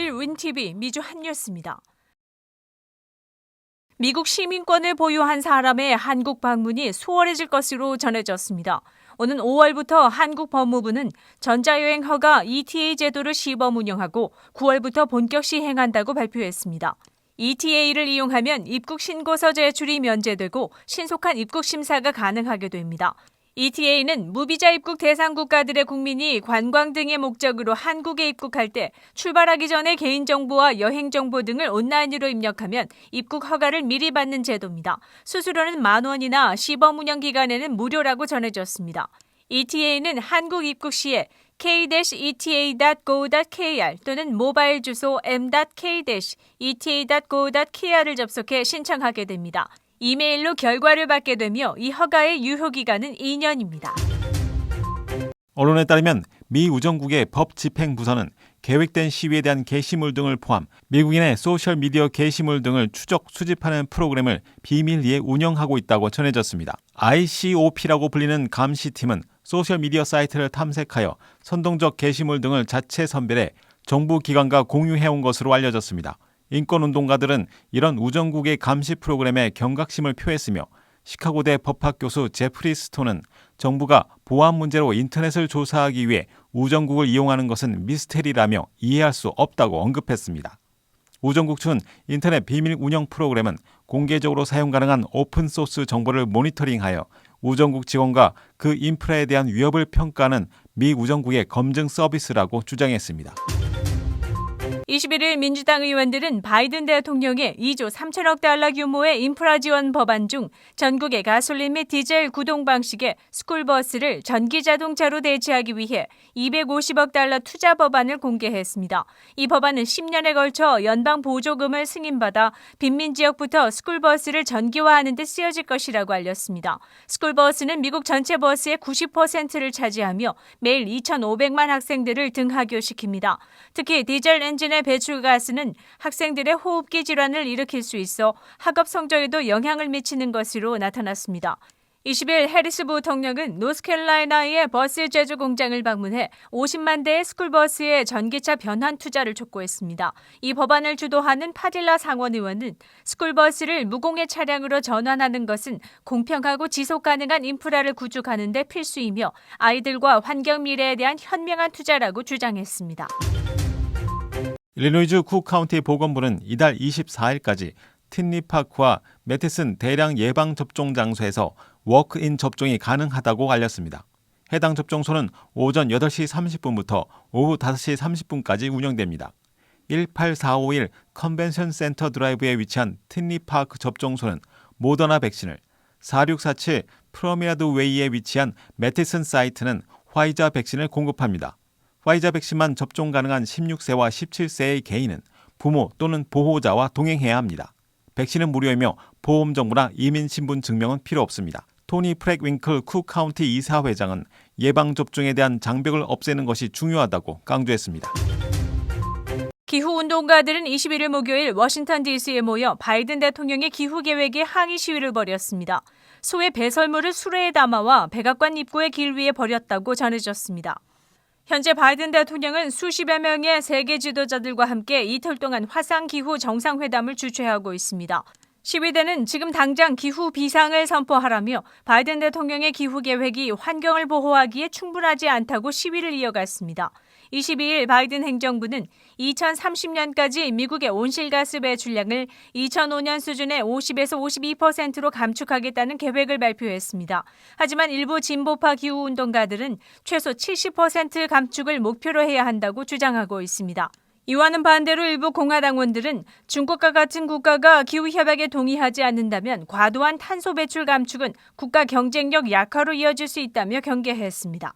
21일 윈TV 미주 핫뉴스입니다. 미국 시민권을 보유한 사람의 한국 방문이 수월해질 것으로 전해졌습니다. 오는 5월부터 한국 법무부는 전자여행 허가 ETA 제도를 시범 운영하고 9월부터 본격 시행한다고 발표했습니다. ETA를 이용하면 입국 신고서 제출이 면제되고 신속한 입국 심사가 가능하게 됩니다. ETA는 무비자 입국 대상 국가들의 국민이 관광 등의 목적으로 한국에 입국할 때 출발하기 전에 개인정보와 여행정보 등을 온라인으로 입력하면 입국 허가를 미리 받는 제도입니다. 수수료는 $10,000이나 시범 운영 기간에는 무료라고 전해졌습니다. ETA는 한국 입국 시에 k-eta.go.kr 또는 모바일 주소 m.k-eta.go.kr을 접속해 신청하게 됩니다. 이메일로 결과를 받게 되며 이 허가의 유효기간은 2년입니다. 언론에 따르면 미 우정국의 법집행부서는 계획된 시위에 대한 게시물 등을 포함 미국인의 소셜미디어 게시물 등을 추적 수집하는 프로그램을 비밀리에 운영하고 있다고 전해졌습니다. ICOP라고 불리는 감시팀은 소셜미디어 사이트를 탐색하여 선동적 게시물 등을 자체 선별해 정부 기관과 공유해온 것으로 알려졌습니다. 인권운동가들은 이런 우정국의 감시 프로그램에 경각심을 표했으며 시카고대 법학 교수 제프리 스톤은 정부가 보안 문제로 인터넷을 조사하기 위해 우정국을 이용하는 것은 미스테리라며 이해할 수 없다고 언급했습니다. 우정국 측은 인터넷 비밀 운영 프로그램은 공개적으로 사용 가능한 오픈소스 정보를 모니터링하여 우정국 직원과 그 인프라에 대한 위협을 평가하는 미 우정국의 검증 서비스라고 주장했습니다. 21일 민주당 의원들은 바이든 대통령의 2조 3천억 달러 규모의 인프라 지원 법안 중 전국의 가솔린 및 디젤 구동 방식의 스쿨버스를 전기 자동차로 대체하기 위해 250억 달러 투자 법안을 공개했습니다. 이 법안은 10년에 걸쳐 연방 보조금을 승인받아 빈민 지역부터 스쿨버스를 전기화하는 데 쓰여질 것이라고 알렸습니다. 스쿨버스는 미국 전체 버스의 90%를 차지하며 매일 2,500만 학생들을 등하교시킵니다. 특히 디젤 엔진의 배출가스는 학생들의 호흡기 질환을 일으킬 수 있어 학업 성적에도 영향을 미치는 것으로 나타났습니다. 20일 해리스 부통령은 노스캐롤라이나의 버스 제조 공장을 방문해 50만 대의 스쿨버스의 전기차 변환 투자를 촉구했습니다. 이 법안을 주도하는 파딜라 상원 의원은 스쿨버스를 무공해 차량으로 전환하는 것은 공평하고 지속 가능한 인프라를 구축하는 데 필수이며 아이들과 환경 미래에 대한 현명한 투자라고 주장했습니다. 일리노이주 쿡 카운티 보건부는 이달 24일까지 틴리파크와 매티슨 대량 예방 접종 장소에서 워크인 접종이 가능하다고 알렸습니다. 해당 접종소는 오전 8시 30분부터 오후 5시 30분까지 운영됩니다. 18451 컨벤션 센터 드라이브에 위치한 틴리파크 접종소는 모더나 백신을, 4647 프로미라드 웨이에 위치한 매티슨 사이트는 화이자 백신을 공급합니다. 화이자 백신만 접종 가능한 16세와 17세의 개인은 부모 또는 보호자와 동행해야 합니다. 백신은 무료이며 보험 정보나 이민 신분 증명은 필요 없습니다. 토니 프렉-윙클 쿡 카운티 이사회장은 예방 접종에 대한 장벽을 없애는 것이 중요하다고 강조했습니다. 기후운동가들은 21일 목요일 워싱턴 DC에 모여 바이든 대통령의 기후 계획에 항의 시위를 벌였습니다. 소의 배설물을 수레에 담아와 백악관 입구의 길 위에 버렸다고 전해졌습니다. 현재 바이든 대통령은 수십여 명의 세계 지도자들과 함께 이틀 동안 화상기후 정상회담을 주최하고 있습니다. 시위대는 지금 당장 기후 비상을 선포하라며 바이든 대통령의 기후 계획이 환경을 보호하기에 충분하지 않다고 시위를 이어갔습니다. 22일 바이든 행정부는 2030년까지 미국의 온실가스 배출량을 2005년 수준의 50에서 52%로 감축하겠다는 계획을 발표했습니다. 하지만 일부 진보파 기후운동가들은 최소 70% 감축을 목표로 해야 한다고 주장하고 있습니다. 이와는 반대로 일부 공화당원들은 중국과 같은 국가가 기후협약에 동의하지 않는다면 과도한 탄소 배출 감축은 국가 경쟁력 약화로 이어질 수 있다며 경계했습니다.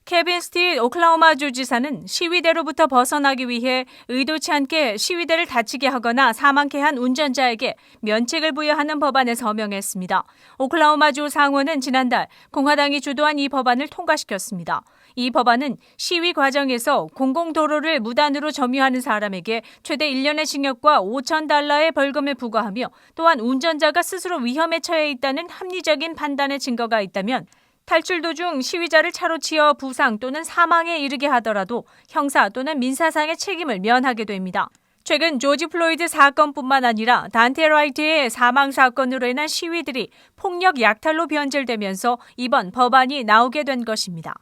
케빈 스틸 오클라호마주 지사는 시위대로부터 벗어나기 위해 의도치 않게 시위대를 다치게 하거나 사망케 한 운전자에게 면책을 부여하는 법안에 서명했습니다. 오클라호마주 상원은 지난달 공화당이 주도한 이 법안을 통과시켰습니다. 이 법안은 시위 과정에서 공공도로를 무단으로 점유하는 사람에게 최대 1년의 징역과 $5,000의 벌금을 부과하며 또한 운전자가 스스로 위험에 처해 있다는 합리적인 판단의 증거가 있다면 탈출 도중 시위자를 차로 치어 부상 또는 사망에 이르게 하더라도 형사 또는 민사상의 책임을 면하게 됩니다. 최근 조지 플로이드 사건뿐만 아니라 단테 라이트의 사망 사건으로 인한 시위들이 폭력 약탈로 변질되면서 이번 법안이 나오게 된 것입니다.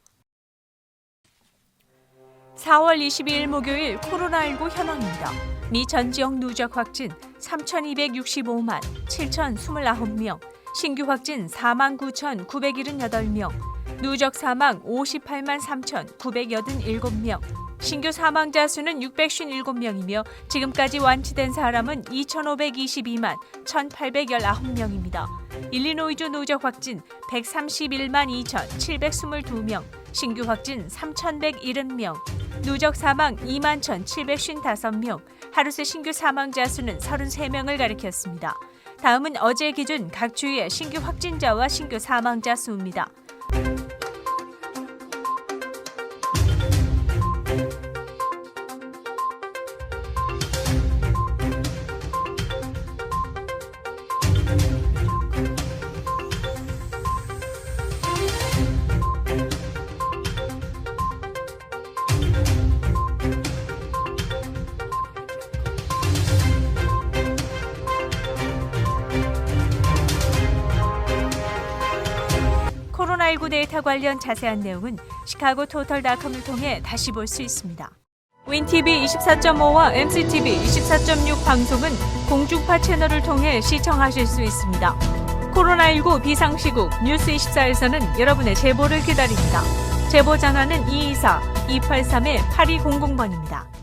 4월 22일 목요일 코로나19 현황입니다. 미 전 지역 누적 확진 3,265만 7,029명, 신규 확진 49,978명, 누적 사망 58만 3,987명, 신규 사망자 수는 657명이며 지금까지 완치된 사람은 2,522만 1,819명입니다. 일리노이주 누적 확진 131만 2,722명, 신규 확진 3,170명, 누적 사망 2만 1,755명, 하루새 신규 사망자 수는 33명을 가리켰습니다. 다음은 어제 기준 각 주의 신규 확진자와 신규 사망자 수입니다. 코로나19 데이터 관련 자세한 내용은 시카고토털닷컴을 통해 다시 볼 수 있습니다. 윈TV 24.5와 MCTV 24.6 방송은 공중파 채널을 통해 시청하실 수 있습니다. 코로나19 비상시국 뉴스24에서는 여러분의 제보를 기다립니다. 제보 전화는 224-283-8200번입니다.